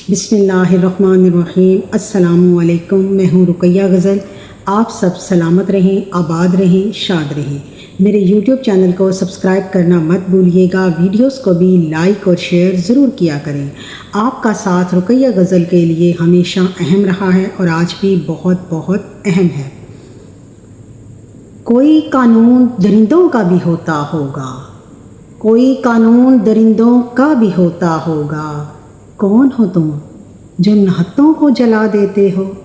बिस्मिल्लाहिर्रहमानिर्रहीम। अस्सलामु अलैकुम। मैं हूँ रुकैया गज़ल। आप सब सलामत रहें, आबाद रहें, शाद रहें। मेरे यूट्यूब चैनल को सब्सक्राइब करना मत भूलिएगा। वीडियोस को भी लाइक और शेयर ज़रूर किया करें। आपका साथ रुकैया गज़ल के लिए हमेशा अहम रहा है और आज भी बहुत बहुत अहम है। कोई कानून दरिंदों का भी होता होगा, कोई कानून दरिंदों का भी होता होगा। कौन हो तुम जो नहतों को जला देते हो?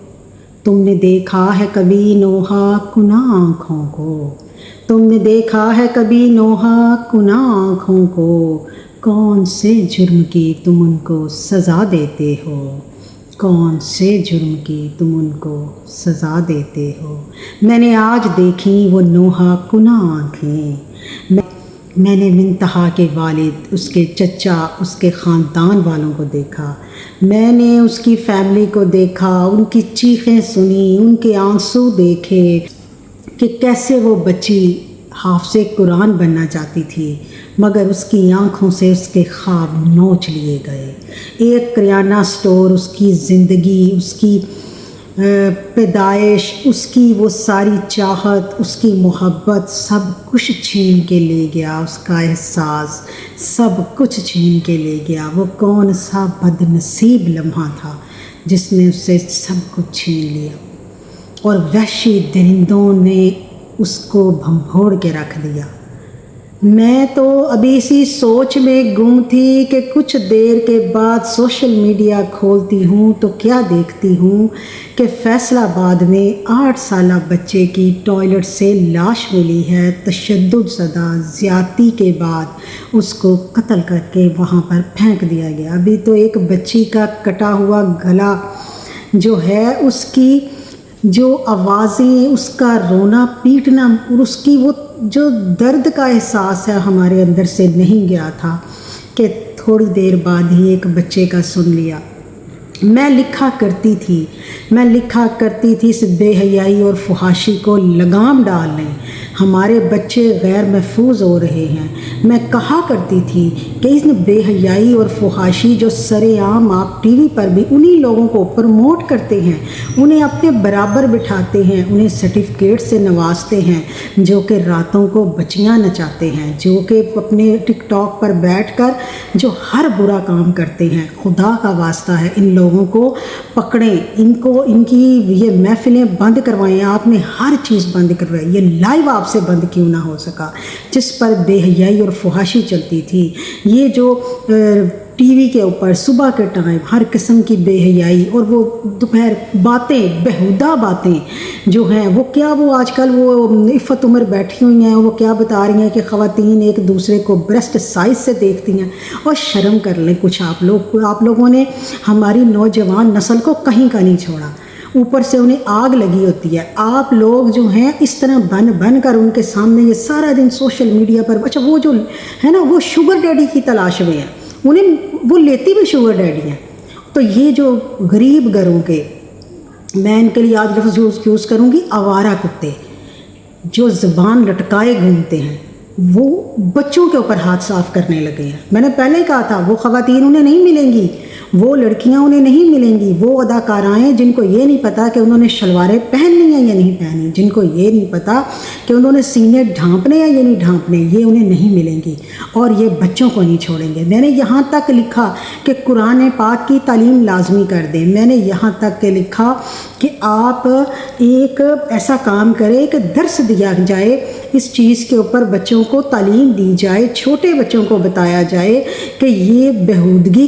तुमने देखा है कभी नोहा कुना आँखों को? तुमने देखा है कभी नोहा कुना आँखों को? कौन से जुर्म की तुम उनको सज़ा देते हो? कौन से जुर्म की तुम उनको सज़ा देते हो? मैंने आज देखी वो नोहा कुना आँखें। मैंने मिंतहा के वालिद, उसके चचा, उसके ख़ानदान वालों को देखा। मैंने उसकी फैमिली को देखा, उनकी चीखें सुनी, उनके आंसू देखे कि कैसे वो बच्ची हाफ़िज़े कुरान बनना चाहती थी, मगर उसकी आँखों से उसके ख्वाब नोच लिए गए। एक किराना स्टोर उसकी ज़िंदगी, उसकी पैदाइश, उसकी वो सारी चाहत, उसकी मोहब्बत सब कुछ छीन के ले गया। उसका एहसास सब कुछ छीन के ले गया। वो कौन सा बदनसीब लम्हा था जिसने उससे सब कुछ छीन लिया और वहशी दरिंदों ने उसको भंभोड़ के रख दिया। मैं तो अभी इसी सोच में गुम थी कि कुछ देर के बाद सोशल मीडिया खोलती हूँ तो क्या देखती हूँ कि फैसलाबाद में 8 साला बच्चे की टॉयलेट से लाश मिली है। तशद्दुद ज़दा ज़्यादती के बाद उसको कत्ल करके वहाँ पर फेंक दिया गया। अभी तो एक बच्ची का कटा हुआ गला जो है, उसकी जो आवाज़ें, उसका रोना पीटना और उसकी वो जो दर्द का एहसास है हमारे अंदर से नहीं गया था कि थोड़ी देर बाद ही एक बच्चे का सुन लिया। मैं लिखा करती थी इस बेहयाई और फुहाशी को लगाम डाल लें, हमारे बच्चे गैर महफूज हो रहे हैं। मैं कहा करती थी कि इस बेहयाई और फुहाशी जो सरेआम आप टीवी पर भी उन्हीं लोगों को प्रमोट करते हैं, उन्हें अपने बराबर बिठाते हैं, उन्हें सर्टिफिकेट से नवाजते हैं, जो कि रातों को बच्चियां नचाते हैं, जो कि अपने टिकटॉक पर बैठकर जो हर बुरा काम करते हैं। खुदा का वास्ता है इन लोगों को पकड़ें, इनको इनकी ये महफिलें बंद करवाएं। आपने हर चीज़ बंद करवाई, ये लाइव आपसे बंद क्यों ना हो सका जिस पर बेहयाई और फुहाशी चलती थी। ये जो टीवी के ऊपर सुबह के टाइम हर किस्म की बेहयाई और वो दोपहर बातें, बेहुदा बातें जो हैं वो क्या, वो आजकल वो इफ़्फ़त उमर बैठी हुई हैं, वो क्या बता रही हैं कि ख़वातीन एक दूसरे को ब्रेस्ट साइज़ से देखती हैं। और शर्म कर लें कुछ आप लोगों ने हमारी नौजवान नस्ल को कहीं का नहीं छोड़ा, ऊपर से उन्हें आग लगी होती है। आप लोग जो हैं इस तरह बन कर उनके सामने ये सारा दिन सोशल मीडिया पर, अच्छा वो जो है ना वो शुगर डैडी की तलाश में है, उन्हें वो लेती भी शुगर डैडी हैं। तो ये जो गरीब घरों के, मैं इनके लिए आज लफ्ज़ यूज़ करूँगी, आवारा कुत्ते जो ज़बान लटकाए घूमते हैं, वो बच्चों के ऊपर हाथ साफ करने लगे हैं। मैंने पहले कहा था वो ख़वातीन उन्हें नहीं मिलेंगी, वो लड़कियां उन्हें नहीं मिलेंगी, वो अदाकाराएँ जिनको ये नहीं पता कि उन्होंने शलवारें पहननी है या नहीं पहनी, जिनको ये नहीं पता कि उन्होंने सीने ढांपने या ये नहीं ढांपने, ये उन्हें नहीं मिलेंगी और ये बच्चों को नहीं छोड़ेंगे। मैंने यहाँ तक लिखा कि कुरान पाक की तालीम लाजमी कर दें। मैंने यहाँ तक के लिखा कि आप एक ऐसा काम करें कि दर्स दिया जाए, इस चीज़ के ऊपर बच्चों को तालीम दी जाए, छोटे बच्चों को बताया जाए कि ये बेहूदगी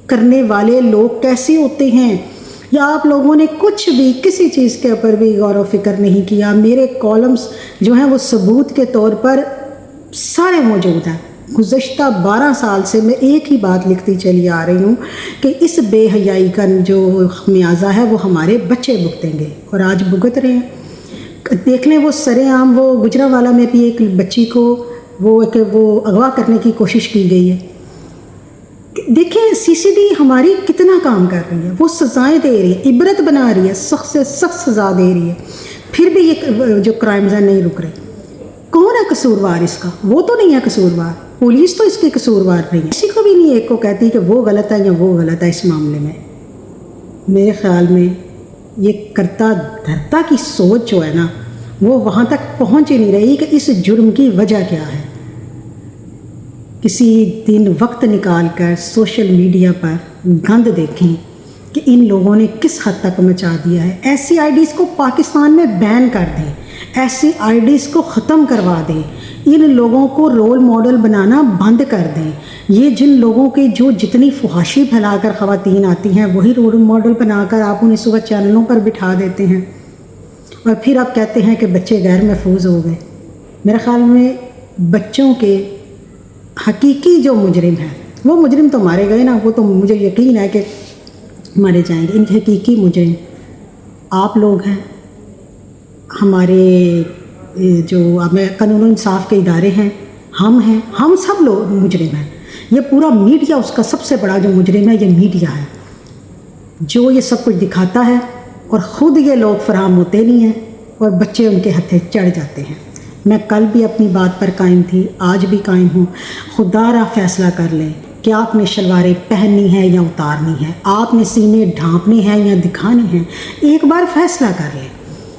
करने वाले लोग कैसे होते हैं। या आप लोगों ने कुछ भी किसी चीज़ के ऊपर भी गौर व फिक्र नहीं किया। मेरे कॉलम्स जो हैं वो सबूत के तौर पर सारे मौजूद हैं। गुज़श्ता 12 साल से मैं एक ही बात लिखती चली आ रही हूँ कि इस बेहयाई का जो खमियाजा है वो हमारे बच्चे भुगतेंगे और आज भुगत रहे हैं। देख लें वो सरेआम, वो गुजरांवाला में भी एक बच्ची को वो अगवा करने की कोशिश की गई है। देखें सीसीडी हमारी कितना काम कर रही है, वो सज़ाएँ दे रही है, इबरत बना रही है, सख्त से सख्त सज़ा दे रही है, फिर भी ये जो क्राइम्स हैं नहीं रुक रहे। कौन है कसूरवार इसका? वो तो नहीं है कसूरवार, पुलिस तो इसके कसूरवार नहीं है। किसी को भी नहीं एक को कहती कि वो गलत है या वो गलत है इस मामले में। میرے خیال میں یہ کرتا دھرتا کی سوچ جو ہے نا وہ وہاں تک پہنچ ہی نہیں رہی کہ اس جرم کی وجہ کیا ہے۔ کسی دن وقت نکال کر سوشل میڈیا پر گند دیکھیں کہ ان لوگوں نے کس حد تک مچا دیا ہے۔ ایسی آئی ڈیز کو پاکستان میں بین کر دیں، ایسی آئی ڈیز کو ختم کروا دیں، ان لوگوں کو رول ماڈل بنانا بند کر دیں۔ یہ جن لوگوں کے جو جتنی فحاشی پھیلا کر خواتین آتی ہیں وہی رول ماڈل بنا کر آپ انہیں صبح چینلوں پر بٹھا دیتے ہیں اور پھر آپ کہتے ہیں کہ بچے غیر محفوظ ہو گئے۔ میرے خیال میں بچوں کے حقیقی جو مجرم ہیں وہ مجرم تو مارے گئے نا، وہ تو مجھے یقین ہے کہ مارے جائیں گے۔ ان کے حقیقی مجرم آپ لوگ ہیں، ہمارے جو قانون و انصاف کے ادارے ہیں، ہم سب لوگ مجرم ہیں۔ یہ پورا میڈیا اس کا سب سے بڑا جو مجرم ہے یہ میڈیا ہے، جو یہ سب کچھ دکھاتا ہے اور خود یہ لوگ فراہم ہوتے نہیں ہیں اور بچے ان کے ہتھے چڑھ جاتے ہیں۔ میں کل بھی اپنی بات پر قائم تھی، آج بھی قائم ہوں۔ خدا را فیصلہ کر لیں کہ آپ نے شلواریں پہننی ہیں یا اتارنی ہیں، آپ نے سینے ڈھانپنے ہیں یا دکھانے ہیں۔ ایک بار فیصلہ کر لیں،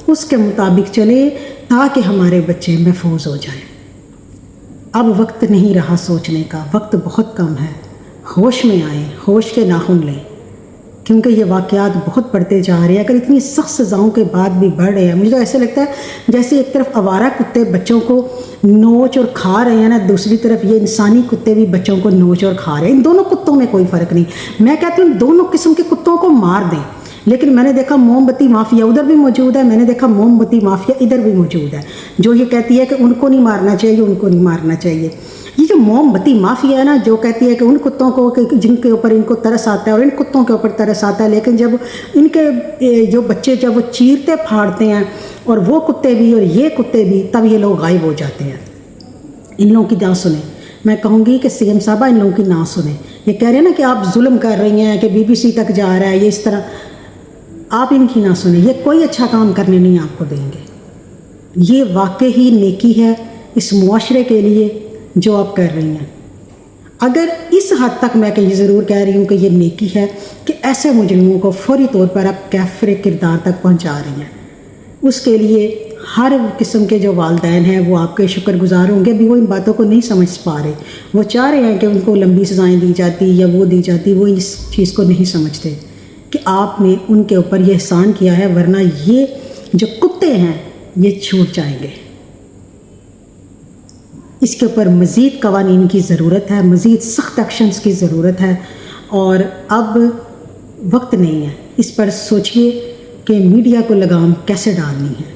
اس کے مطابق چلے تاکہ ہمارے بچے محفوظ ہو جائیں۔ اب وقت نہیں رہا سوچنے کا، وقت بہت کم ہے۔ ہوش میں آئیں، ہوش کے ناخن لیں، کیونکہ یہ واقعات بہت بڑھتے جا رہے ہیں۔ اگر اتنی سخت سزاؤں کے بعد بھی بڑھ رہے ہیں، مجھے تو ایسے لگتا ہے جیسے ایک طرف آوارہ کتے بچوں کو نوچ اور کھا رہے ہیں نا، دوسری طرف یہ انسانی کتے بھی بچوں کو نوچ اور کھا رہے ہیں۔ ان دونوں کتوں میں کوئی فرق نہیں۔ میں کہتی ہوں دونوں قسم کے کتوں کو مار دیں، لیکن میں نے دیکھا موم بتی مافیا ادھر بھی موجود ہے، میں نے دیکھا موم بتی مافیا ادھر بھی موجود ہے، جو یہ کہتی ہے کہ ان کو نہیں مارنا چاہیے، ان کو نہیں مارنا چاہیے۔ یہ جو موم بتی مافیا ہے نا، جو کہتی ہے کہ ان کتوں کو جن کے اوپر ان کو ترس آتا ہے اور ان کتوں کے اوپر ترس آتا ہے، لیکن جب ان کے جو بچے جب وہ چیرتے پھاڑتے ہیں اور وہ کتے بھی اور یہ کتے بھی، تب یہ لوگ غائب ہو جاتے ہیں۔ ان لوگوں کی نہ سنیں۔ میں کہوں گی کہ سی ایم صاحبہ ان لوگوں کی نہ سنیں۔ یہ کہہ رہے ہیں نا کہ آپ ظلم کر رہی ہیں کہ بی بی سی تک جا رہا ہے، یہ اس طرح، آپ ان کی نہ سنیں۔ یہ کوئی اچھا کام کرنے نہیں آپ کو دیں گے۔ یہ واقعی نیکی ہے اس معاشرے کے لیے جو آپ کر رہی ہیں۔ اگر اس حد تک میں کہ یہ ضرور کہہ رہی ہوں کہ یہ نیکی ہے کہ ایسے مجرموں کو فوری طور پر آپ کیفر کردار تک پہنچا رہی ہیں، اس کے لیے ہر قسم کے جو والدین ہیں وہ آپ کے شکر گزار ہوں گے۔ بھی وہ ان باتوں کو نہیں سمجھ پا رہے، وہ چاہ رہے ہیں کہ ان کو لمبی سزائیں دی جاتی یا وہ دی جاتی، وہ اس چیز کو نہیں سمجھتے کہ آپ نے ان کے اوپر یہ احسان کیا ہے، ورنہ یہ جو کتے ہیں یہ چھوٹ جائیں گے۔ اس کے اوپر مزید قوانین کی ضرورت ہے، مزید سخت ایکشنز کی ضرورت ہے، اور اب وقت نہیں ہے۔ اس پر سوچئے کہ میڈیا کو لگام کیسے ڈالنی ہے۔